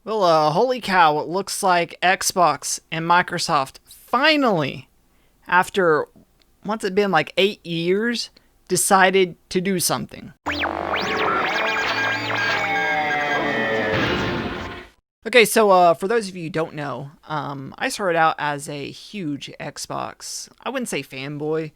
Well, holy cow, it looks like Xbox and Microsoft finally, after what's it been, like 8 years, decided to do something. Okay, so for those of you who don't know, I started out as a huge Xbox, I wouldn't say fanboy,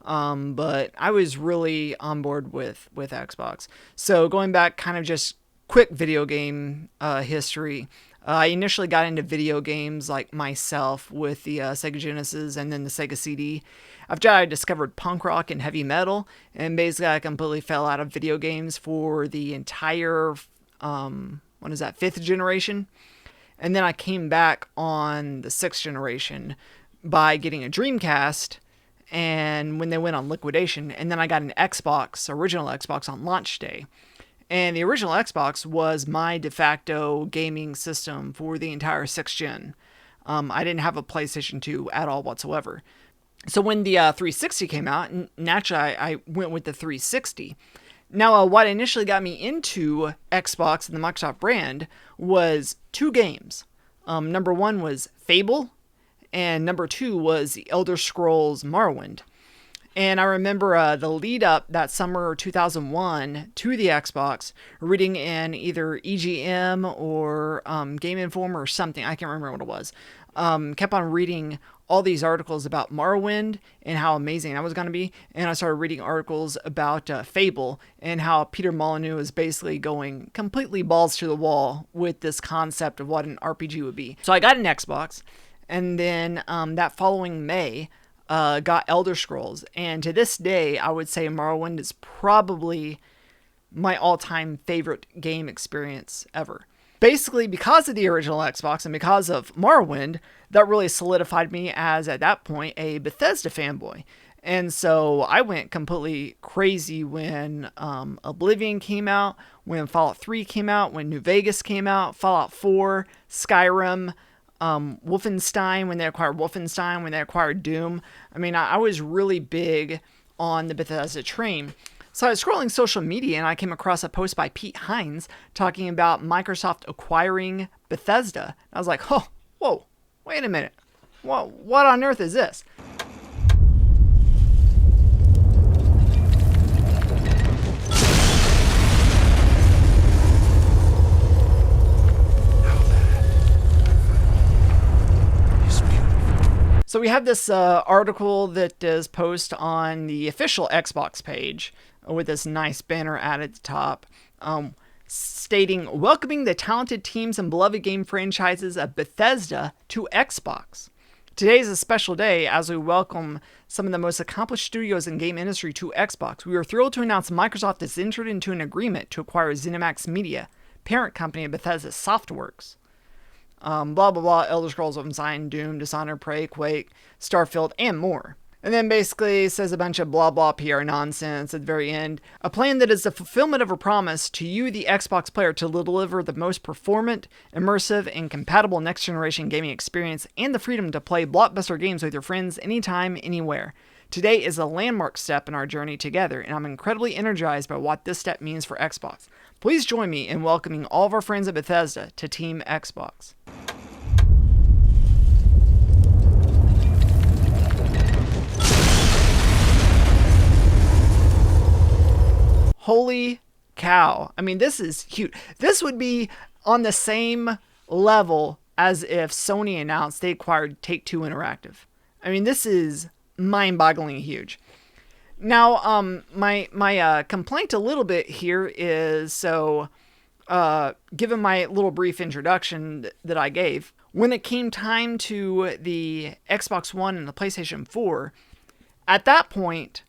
but I was really on board with Xbox. So going back, kind of just quick video game history. I initially got into video games like myself with the Sega Genesis and then the Sega CD. After I discovered punk rock and heavy metal, and basically I completely fell out of video games for the entire what is that, fifth generation. And then I came back on the sixth generation by getting a Dreamcast, and when they went on liquidation, and then I got an Xbox, original Xbox, on launch day. And the original Xbox was my de facto gaming system for the entire sixth gen. I didn't have a PlayStation 2 at all whatsoever. So when the 360 came out, naturally I went with the 360. Now, what initially got me into Xbox and the Microsoft brand was two games. Number one was Fable, and number two was The Elder Scrolls Morrowind. And I remember the lead up that summer 2001 to the Xbox, reading in either EGM or Game Informer or something. I can't remember what it was. Kept on reading all these articles about Morrowind and how amazing that was going to be. And I started reading articles about Fable and how Peter Molyneux is basically going completely balls to the wall with this concept of what an RPG would be. So I got an Xbox, and then that following May, got Elder Scrolls. And to this day, I would say Morrowind is probably my all-time favorite game experience ever. Basically, because of the original Xbox and because of Morrowind, that really solidified me as, at that point, a Bethesda fanboy. And so I went completely crazy when Oblivion came out, when Fallout 3 came out, when New Vegas came out, Fallout 4, Skyrim, Wolfenstein, when they acquired Wolfenstein, when they acquired Doom. I mean, I was really big on the Bethesda train. So I was scrolling social media and I came across a post by Pete Hines talking about Microsoft acquiring Bethesda. I was like, oh, whoa, wait a minute. What on earth is this? So we have this article that is posted on the official Xbox page with this nice banner at the top, stating, welcoming the talented teams and beloved game franchises of Bethesda to Xbox. Today is a special day as we welcome some of the most accomplished studios in game industry to Xbox. We are thrilled to announce Microsoft has entered into an agreement to acquire ZeniMax Media, parent company of Bethesda Softworks. Blah, blah, blah, Elder Scrolls, Wolfenstein, Doom, Dishonored, Prey, Quake, Starfield, and more. And then basically says a bunch of blah, blah PR nonsense at the very end. A plan that is the fulfillment of a promise to you, the Xbox player, to deliver the most performant, immersive, and compatible next-generation gaming experience and the freedom to play blockbuster games with your friends anytime, anywhere. Today is a landmark step in our journey together, and I'm incredibly energized by what this step means for Xbox. Please join me in welcoming all of our friends at Bethesda to Team Xbox. Holy cow. I mean, this is huge. This would be on the same level as if Sony announced they acquired Take-Two Interactive. I mean, this is mind-bogglingly huge. Now, my complaint a little bit here is, so, given my little brief introduction that I gave, when it came time to the Xbox One and the PlayStation 4, at that point,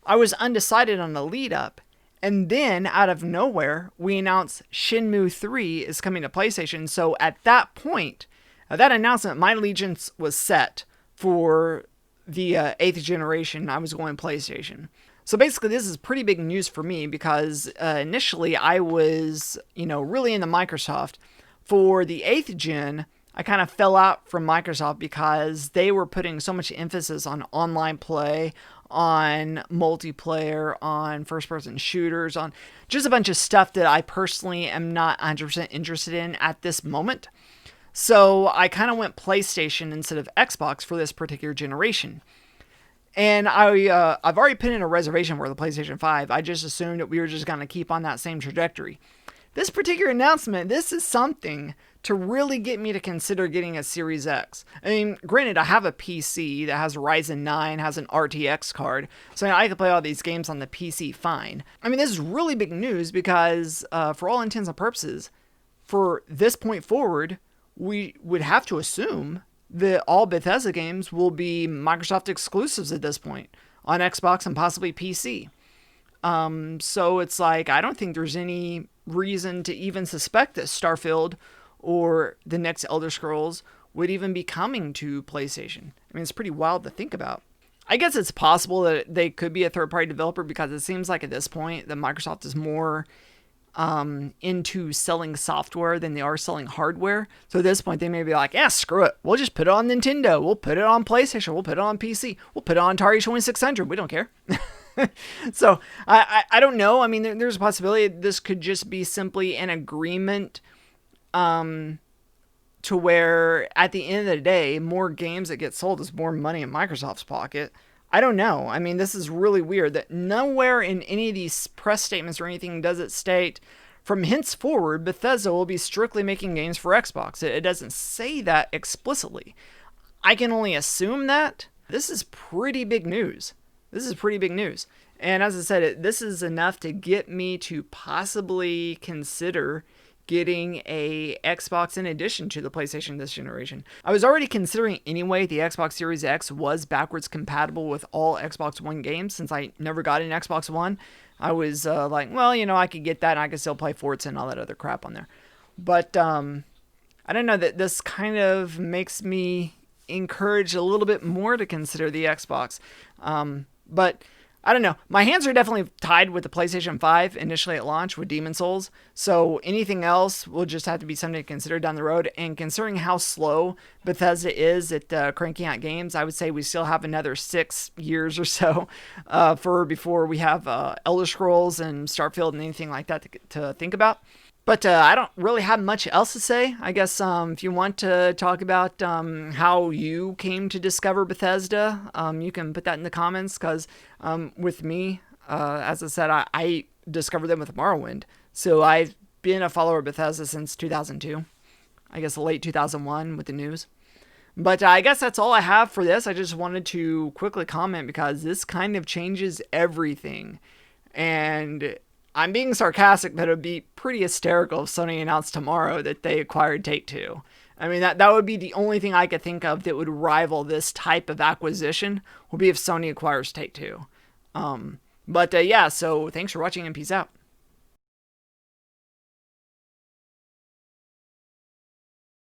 I was undecided on the lead-up. And then, out of nowhere, we announced Shenmue 3 is coming to PlayStation. So at that point, that announcement, my allegiance was set for the 8th generation. I was going PlayStation. So basically, this is pretty big news for me because initially I was, really into Microsoft. For the 8th gen, I kind of fell out from Microsoft because they were putting so much emphasis on online play, on multiplayer, on first-person shooters, on just a bunch of stuff that I personally am not 100% interested in at this moment. So I kind of went PlayStation instead of Xbox for this particular generation. And I've already put in a reservation for the PlayStation 5. I just assumed that we were just going to keep on that same trajectory. This particular announcement, this is something to really get me to consider getting a Series X. I mean, granted, I have a PC that has Ryzen 9, has an RTX card, so I can play all these games on the PC fine. I mean, this is really big news because, for all intents and purposes, for this point forward, we would have to assume that all Bethesda games will be Microsoft exclusives at this point on Xbox and possibly PC. So it's like, I don't think there's any reason to even suspect that Starfield or the next Elder Scrolls would even be coming to PlayStation. I mean, it's pretty wild to think about. I guess it's possible that they could be a third-party developer because it seems like at this point that Microsoft is more into selling software than they are selling hardware. So at this point, they may be like, yeah, screw it. We'll just put it on Nintendo. We'll put it on PlayStation. We'll put it on PC. We'll put it on Atari 2600. We don't care. So I don't know. I mean, there's a possibility this could just be simply an agreement to where at the end of the day, more games that get sold is more money in Microsoft's pocket. I don't know. I mean, this is really weird that nowhere in any of these press statements or anything does it state from henceforward Bethesda will be strictly making games for Xbox. It doesn't say that explicitly. I can only assume that. This is pretty big news. And as I said, this is enough to get me to possibly consider getting a Xbox in addition to the PlayStation this generation. I was already considering anyway the Xbox Series X was backwards compatible with all Xbox One games since I never got an Xbox One. I was like, well, I could get that and I could still play Forza and all that other crap on there. But I don't know, that this kind of makes me encourage a little bit more to consider the Xbox. But I don't know. My hands are definitely tied with the PlayStation 5 initially at launch with Demon's Souls. So anything else will just have to be something to consider down the road. And considering how slow Bethesda is at cranking out games, I would say we still have another 6 years or so before we have Elder Scrolls and Starfield and anything like that to think about. But I don't really have much else to say. I guess if you want to talk about how you came to discover Bethesda, you can put that in the comments because with me, as I said, I discovered them with Morrowind. So I've been a follower of Bethesda since 2002. I guess late 2001 with the news. But I guess that's all I have for this. I just wanted to quickly comment because this kind of changes everything. And I'm being sarcastic, but it would be pretty hysterical if Sony announced tomorrow that they acquired Take-Two. I mean, that would be the only thing I could think of that would rival this type of acquisition, would be if Sony acquires Take-Two. But yeah, so thanks for watching and peace out.